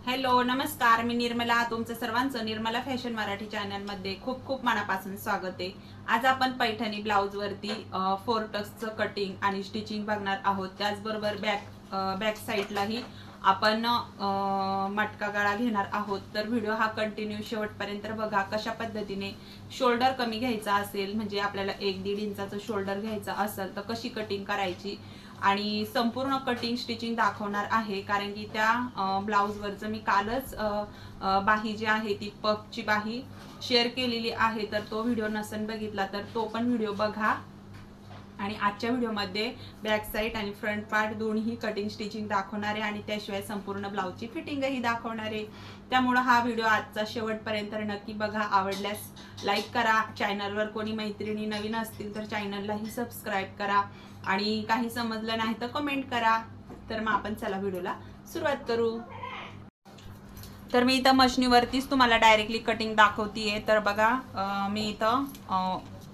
Hello नमस्कार, मी निर्मला. तुमचं सर्वांचं निर्मला फॅशन मराठी चॅनल मध्ये खूप खूप मनापासून स्वागत आहे. आज आपण पैठणी ब्लाउज वरती 4 टक्सचं कटिंग आणि स्टिचिंग बघणार आहोत. त्याचबरोबर बॅक साईडलाही आपण मटका गळा घेणार आहोत. तर व्हिडिओ हा कंटिन्यू शेवटपर्यंत बघा. कशा पद्धतीने शोल्डर कमी घ्यायचा असेल, म्हणजे आपल्याला 1-1.5 इंचाचं शोल्डर घ्यायचा असेल तर कशी कटिंग करायची आणि संपूर्ण कटिंग स्टिचिंग दाखवणार आहे. कारण की त्या ब्लाउजवरचं मी कालच बाही जी आहे ती पफची बाही शेअर केलेली आहे. तर तो व्हिडिओ नसेल बघितला तर तो पण व्हिडिओ बघा. आणि आजच्या व्हिडिओमध्ये बॅक साईड आणि फ्रंट पार्ट दोन्ही कटिंग स्टिचिंग दाखवणार आहे आणि त्याशिवाय संपूर्ण ब्लाउजची फिटिंगही दाखवणार आहे. त्यामुळे हा व्हिडिओ आजचा शेवटपर्यंत नक्की बघा. आवडल्यास लाईक करा. चॅनलवर कोणी मैत्रिणी नवीन असतील तर चॅनललाही सबस्क्राईब करा आणि काही समजलं नाही तर कमेंट करा. तर मग आपण चला व्हिडिओला सुरुवात करू. तर मी इथं मशीनीवरतीच तुम्हाला डायरेक्टली कटिंग दाखवतीये. तर बघा मी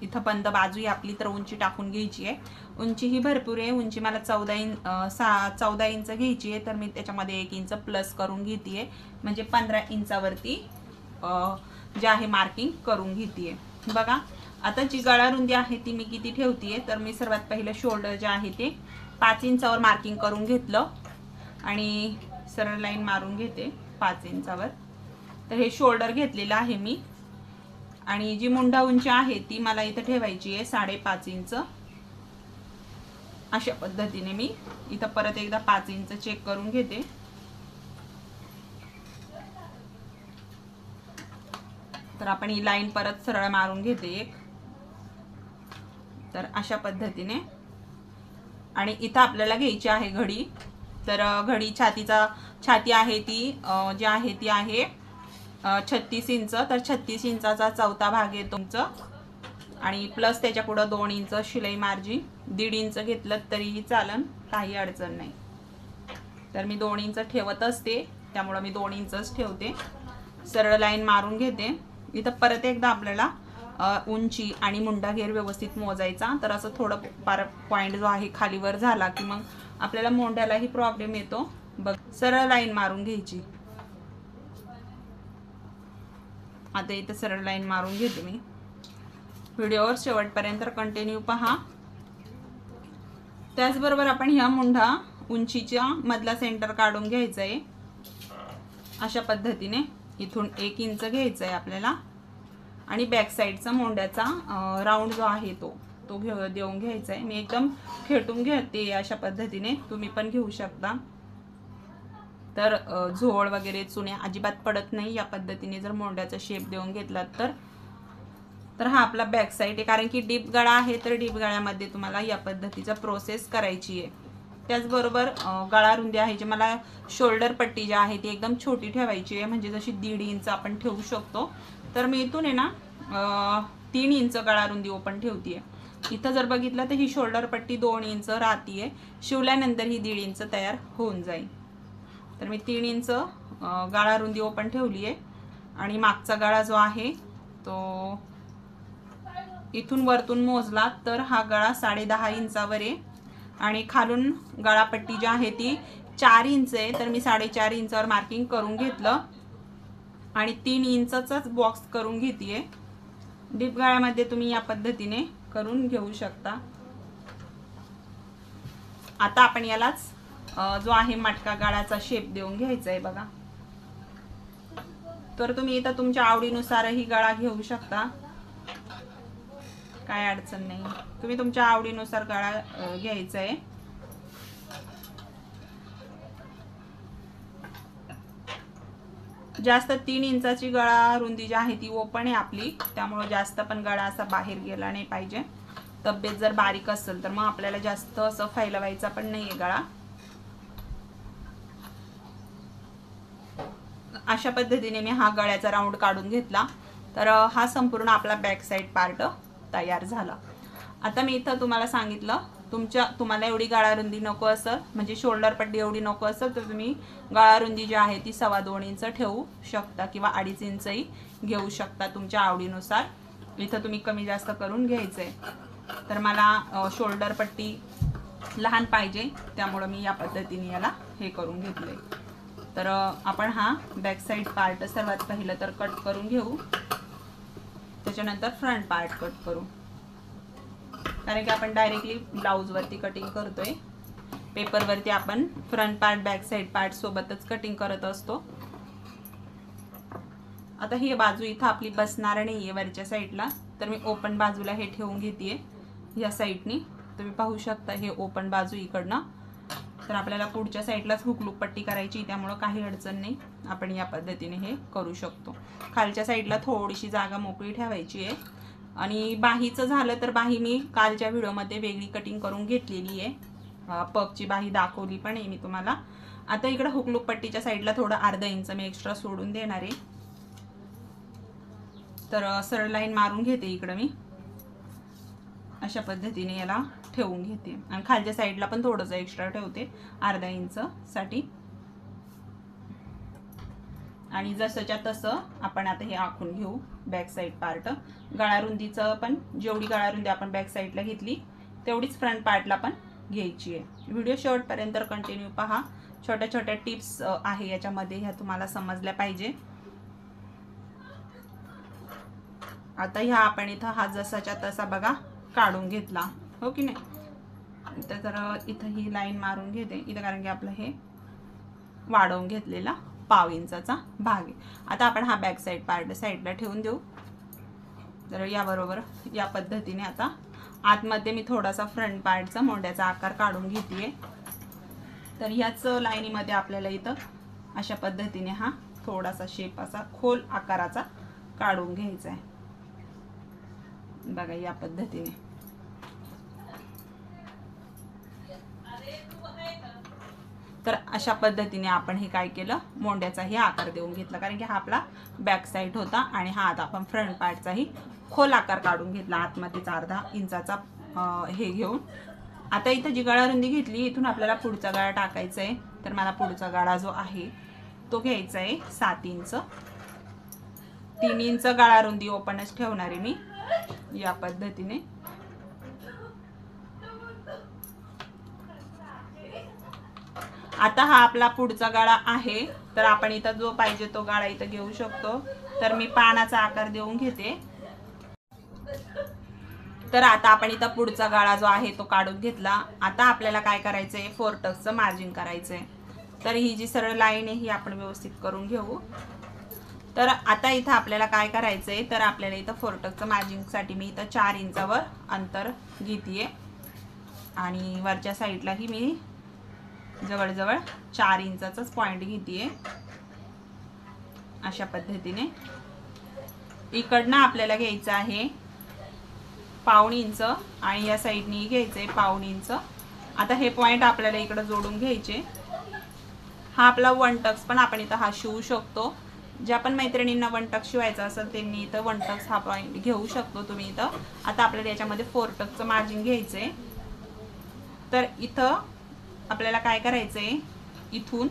इथं बंद बाजू आहे आपली, तर उंची टाकून घ्यायची आहे. उंची ही भरपूर आहे. उंची मला 14 इंच घ्यायची आहे. तर मी त्याच्यामध्ये 1 इंच प्लस करून घेतेय, म्हणजे 15 इंचावरती जे आहे मार्किंग करून घेतेय. बघा आता जी गळा रुंदी आहे ती मी किती ठेवतीये, तर मी सर्वात पहिलं शोल्डर जे आहे ते 5 इंचावर मार्किंग करून घेतलं आणि सरळ लाईन मारून घेते 5 इंचावर. तर हे शोल्डर घेतलेलं आहे मी. आणि जी मुंडा उंची आहे ती मला इथं ठेवायची आहे 5.5 इंच. अशा पद्धतीने मी इथं परत एकदा 5 इंच चेक करून घेते. तर आपण ही लाईन परत सरळ मारून घेते एक. तर अशा पद्धतीने. आणि इथं आपल्याला घ्यायची आहे घडी. तर घडी छाती आहे ती जी आहे ती आहे 36 इंच. तर 36 इंचाचा चौथा भाग आहे तुमचं. आणि प्लस त्याच्या पुढे 2 इंच शिलाई मार्जिन. 1.5 इंच घेतलं तरीही चालन, काही अडचण नाही. तर मी 2 इंच ठेवत असते, त्यामुळे मी 2 इंचच ठेवते. सरळ लाईन मारून घेते. इथं परत एकदा आपल्याला उंची आणि मुंडा घेर व्यवस्थित मोजायचा. तर असं थोडं पॉइंट जो आहे खालीवर झाला की मग आपल्याला मोंड्यालाही प्रॉब्लेम येतो. बघ, सरळ लाईन मारून घ्यायची. आता इथं सरळ लाईन मारून घेते मी. व्हिडिओवर शेवटपर्यंत कंटिन्यू पहा. त्याचबरोबर आपण ह्या मुंडा उंचीच्या मधला सेंटर काढून घ्यायचा आहे. अशा पद्धतीने इथून 1 इंच घ्यायचा आहे आपल्याला. आणि बॅक साईडचा मोंड्याचा राऊंड जो आहे तो देऊन घ्यायचा आहे. मी एकदम खेटून घेते अशा पद्धतीने, तुम्ही पण घेऊ शकता. तर झोळ वगैरे चुन्या अजिबात पडत नाही या पद्धतीने जर मोंड्याचा शेप देऊन घेतलात तर हा आपला बॅक साईड आहे. कारण की डीप गळा आहे, तर डीप गळ्यामध्ये तुम्हाला या पद्धतीचा प्रोसेस करायची आहे. त्याचबरोबर गळा रुंदी आहे, जी मला शोल्डर पट्टी जी आहे ती एकदम छोटी ठेवायची आहे, म्हणजे जशी 1.5 इंच आपण ठेवू शकतो. तर मी इथून आहे ना 3 इंच गळा रुंदी ओपन ठेवतीये. इथं जर बघितलं तर ही शोल्डर पट्टी 2 इंच राहतीये. शिवल्यानंतर ही 1.5 इंच तयार होऊन जाईल. तर मी 3 इंच गळा रुंदी ओपन ठेवली आहे. आणि मागचा गळा जो आहे तो इथून वरतून मोजला तर हा गळा 10.5 इंचावर आहे. आणि खालून गळापट्टी जी आहे ती 4 इंच आहे. तर मी 4.5 इंचावर मार्किंग करून घेतलं आणि 3 इंचाचाच बॉक्स करून घेतेय. डीप गळ्यामध्ये तुम्ही या पद्धतीने करून घेऊ शकता. आता आपण यालाच जो आहे मटका गळाचा शेप देऊन घ्यायचा आहे. बघा, तर तुम्ही इथं तुमच्या आवडीनुसारही गळा घेऊ शकता, काय अडचण नाही. तुम्ही तुमच्या आवडीनुसार गळा घ्यायचा आहे. जास्त 3 इंचाची गळा रुंदी जी आहे ती ओपन आहे आपली, त्यामुळे जास्त पण गळा असा बाहेर गेला नाही पाहिजे. तब्येत जर बारीक असेल तर मग आपल्याला जास्त असं फैलवायचा पण नाहीये गळा. अशा पद्धतीने मी हा गळ्याचा राऊंड काढून घेतला. तर हा संपूर्ण आपला बॅक साईड पार्ट तयार झाला. आता मी इथं तुम्हाला सांगितलं, तुम्हाला एवढी गळा रुंदी नको असेल, म्हणजे शोल्डर पट्टी एवढी नको असेल, तर तुम्ही गळा रुंदी जी आहे ती 2.25 इंच ठेवू शकता किंवा 2.5 इंचही घेऊ शकता तुमच्या आवडीनुसार. इथं तुम्ही कमी जास्त करून घ्यायचंय. तर मला शोल्डर पट्टी लहान पाहिजे, त्यामुळे मी या पद्धतीने याला हे करून घेतले. तर आपण हा बॅक साईड पार्ट सर्वात पहिलं तर कट करून घेऊ, त्याच्यानंतर फ्रंट पार्ट कट करू, कारण की आपण डायरेक्टली ब्लाऊजवरती कटिंग करतोय. पेपरवरती आपण front part back side part सोबतच कटिंग करत असतो. आता ही बाजू इथं आपली बसणार नाहीये वरच्या साईडला, तर मी ओपन बाजूला हे ठेवून घेतेय या साईडनी. तुम्ही पाहू शकता हे ओपन बाजू इकडनं. तर आपल्याला पुढच्या साईडलाच हुकलूक पट्टी करायची, त्यामुळे काही अडचण नाही, आपण या पद्धतीने हे करू शकतो. खालच्या साईडला थोडीशी जागा मोकळी ठेवायची आहे. आणि बाहीचं झालं तर बाही मी कालच्या व्हिडिओमध्ये वेगळी कटिंग करून घेतलेली आहे, पगची बाही दाखवली पण आहे मी तुम्हाला. आता इकडे हुकलूक पट्टीच्या साईडला थोडं अर्धा इंच मी एक्स्ट्रा सोडून देणार आहे. तर सरळ लाईन मारून घेते इकडे मी, अशा पद्धतीने याला ठेवून घेते. आणि खालच्या साईडला पण थोडंसं एक्स्ट्रा ठेवते अर्धा इंच साठी. आणि जसंच्या तसं आपण आता हे आखून घेऊ बॅक साईड पार्ट. गळारुंदीचं पण जेवढी गळारुंदी आपण बॅक साईडला घेतली तेवढीच फ्रंट पार्टला पण घ्यायची आहे. व्हिडिओ शेवटपर्यंत कंटिन्यू पहा. छोट्या छोट्या टिप्स आहे याच्यामध्ये, ह्या तुम्हाला समजल्या पाहिजे. आता ह्या आपण इथं हा जसाच्या तसा बघा काढून घेतला, हो की नाही. तर इथं ही लाईन मारून घेते इथं, कारण की आपलं हे वाढवून घेतलेला पाव इंचाचा भाग आहे. आता आपण हा बॅक साईड पार्ट साईडला ठेवून देऊ. तर याबरोबर या पद्धतीने आता आतमध्ये मी थोडासा फ्रंट पार्टचा मोंड्याचा आकार काढून घेतेय. तर ह्याच लाईनीमध्ये आपल्याला इथं अशा पद्धतीने हा थोडासा शेप असा खोल आकाराचा काढून घ्यायचा आहे. बघा या पद्धतीने. तर अशा पद्धतीने आपण हे काय केलं, मोंड्याचाही आकार देऊन घेतला, कारण की हा आपला बॅक साईड होता. आणि हा आता आपण फ्रंट पार्टचाही खोल आकार काढून घेतला, आतमध्येच अर्धा इंचाचा हे घेऊन. आता इथं जी गळारुंदी घेतली इथून आपल्याला पुढचा गळा टाकायचा आहे. तर मला पुढचा गळा जो आहे तो घ्यायचा आहे 7 इंच. 3 इंच गळारुंदी ओपनच ठेवणार आहे मी या पद्धतीने. आता हा आपला पुढचा गळा आहे, तर आपण इथं जो पाहिजे तो गळा इथं घेऊ शकतो. तर मी पानाचा आकार देऊन घेते. तर आता आपण इथं पुढचा गळा जो आहे तो काढून घेतला. आता आपल्याला काय करायचंय, 4 टक्सचं मार्जिन करायचंय. तर ही जी सरळ लाईन आहे ही आपण व्यवस्थित करून घेऊ. तर आता इथं आपल्याला काय करायचंय, तर आपल्याला इथं 4 टक्सचं मार्जिनसाठी मी इथं 4 इंचावर अंतर घेतेय. आणि वरच्या साईडलाही मी जवळजवळ 4 इंचाचाच पॉइंट घेतेय अशा पद्धतीने. इकडनं आपल्याला घ्यायचं आहे 1.5 इंच आणि या साईडनी घ्यायचंय 1.5 इंच. आता हे पॉइंट आपल्याला इकडे जोडून घ्यायचे. हा आपला 1 टक्स पण आपण इथं हा शिवू शकतो. ज्या पण मैत्रिणींना 1 टक्स शिवायचा असेल त्यांनी इथं 1 टक्स हा पॉइंट घेऊ शकतो तुम्ही इथं. आता आपल्याला याच्यामध्ये 4 टक्सचं मार्जिन घ्यायचंय. तर इथं आपल्याला काय करायचंय, इथून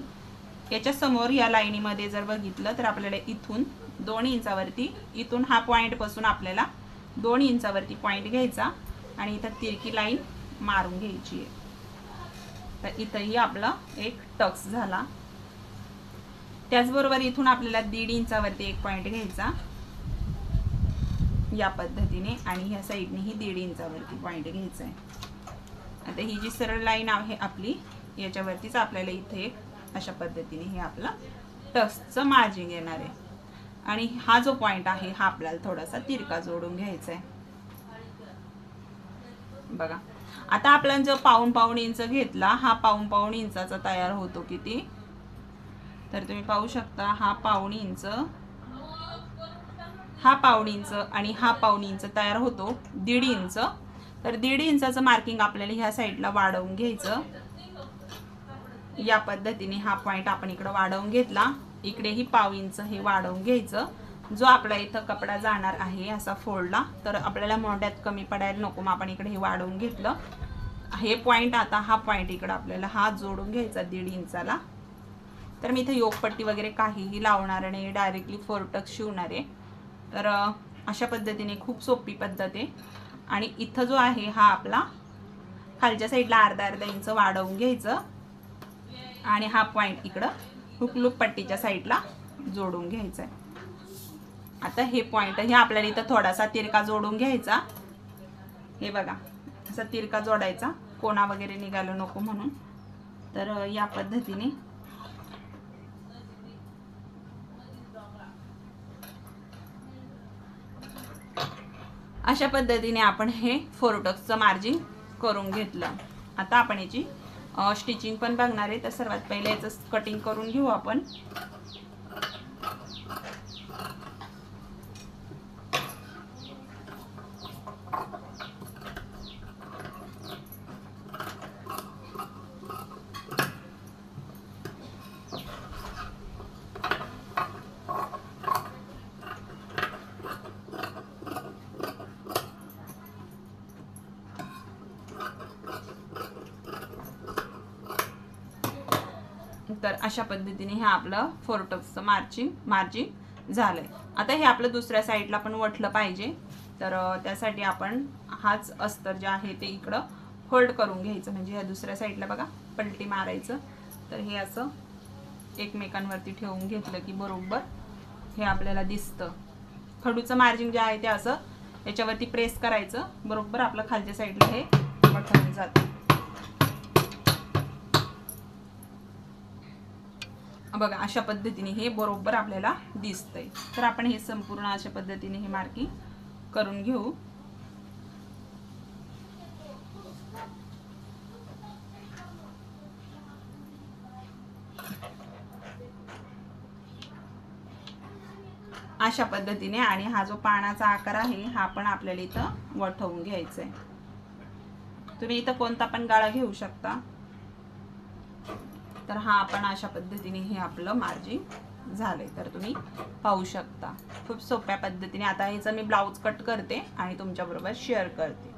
याच्या समोर या लाईनीमध्ये जर बघितलं तर आपल्याला इथून 2 इंचावरती, इथून हा पॉइंट पासून आपल्याला 2 इंचावरती पॉइंट घ्यायचा आणि इथं तिरकी लाईन मारून घ्यायची आहे. तर इथंही आपला एक टक्स झाला. त्याचबरोबर इथून आपल्याला 1.5 इंचावरती एक पॉइंट घ्यायचा या पद्धतीने आणि ह्या साईडनेही 1.5 इंचावरती पॉइंट घ्यायचा आहे. आता ही जी सरळ लाईन आहे आपली याच्यावरतीच आपल्याला इथे अशा पद्धतीने हे आपलं टक्सचं मार्जिन येणार आहे. आणि हा जो पॉइंट आहे हा आपल्याला थोडासा तिरका जोडून घ्यायचा आहे. बघा आता आपण जो 1.5 इंच घेतला हा 1.5 इंचाचा तयार होतो किती, तर तुम्ही पाहू शकता हा 1.5 इंच, हा 1.5 इंच आणि हा 1.5 इंच तयार होतो 1.5 इंच. तर 1.5 इंचाचं मार्किंग आपल्याला ह्या साईडला वाढवून घ्यायचं. या पद्धतीने हा पॉइंट आपण इकडे वाढवून घेतला. इकडेही 1.5 इंच हे वाढवून घ्यायचं. जो आपला इथं कपडा जाणार आहे असा फोल्डला, तर आपल्याला मोंड्यात कमी पडायला नको, मग आपण इकडे हे वाढवून घेतलं. हे पॉइंट आता हा पॉइंट इकडे आपल्याला हा जोडून घ्यायचा 1.5 इंचाला. तर मी इथं योगपट्टी वगैरे काहीही लावणार नाही, डायरेक्टली 4 टक्स शिवणार आहे. तर अशा पद्धतीने खूप सोपी पद्धत आहे. आणि इथं जो आहे हा आपला खालच्या साईडला अर्धा इंच वाढवून घ्यायचं आणि हा पॉइंट इकडं हुक लूप पट्टीच्या साईडला जोडून घ्यायचं आहे। आता हे पॉइंट हे आपल्याला इथं थोडासा तिरका जोडून घ्यायचा, हे बघा असा तिरका जोडायचा, कोणा वगैरे निघालं नको म्हणून। तर या पद्धतीने अशा पद्धतीने आपण हे फोरटक्सचं मार्जिन करून घेतलं। आता आपण याची स्टिचिंग पण बघणार आहे। तर सर्वात पहिले याचं कटिंग करून घेऊ आपण। तर अशा पद्धतीने हे आपलं फोरटक्सचं मार्जिन झालंय। आता हे आपलं दुसऱ्या साईडला पण वटलं पाहिजे, तर त्यासाठी आपण हाच अस्तर जे आहे ते इकडं होल्ड करून घ्यायचं, म्हणजे ह्या दुसऱ्या साईडला बघा पलटी मारायचं। तर हे असं एकमेकांवरती ठेवून घेतलं की बरोबर हे आपल्याला दिसतं। खडूचं मार्जिन जे आहे ते असं याच्यावरती प्रेस करायचं, बरोबर आपलं खालच्या साईडला हे वटवून जातं। बघा अशा पद्धतीने हे बरोबर आपल्याला दिसतंय। तर आपण हे संपूर्ण अशा पद्धतीने हे मार्किंग करून घेऊ। अशा पद्धतीने, आणि हा जो पानाचा आकार आहे हा पण आपल्याला इथं वठवून घ्यायचा आहे। तुम्ही इथं कोणता पण गाळा घेऊ शकता। तर हा आपण अशा पद्धतीने हे आपलं मार्जिन झालंय, तर तुम्ही पाहू शकता खूप सोप्या पद्धतीने। आता ह्याचं मी ब्लाउज कट करते आणि तुमच्या बरोबर शेअर करते।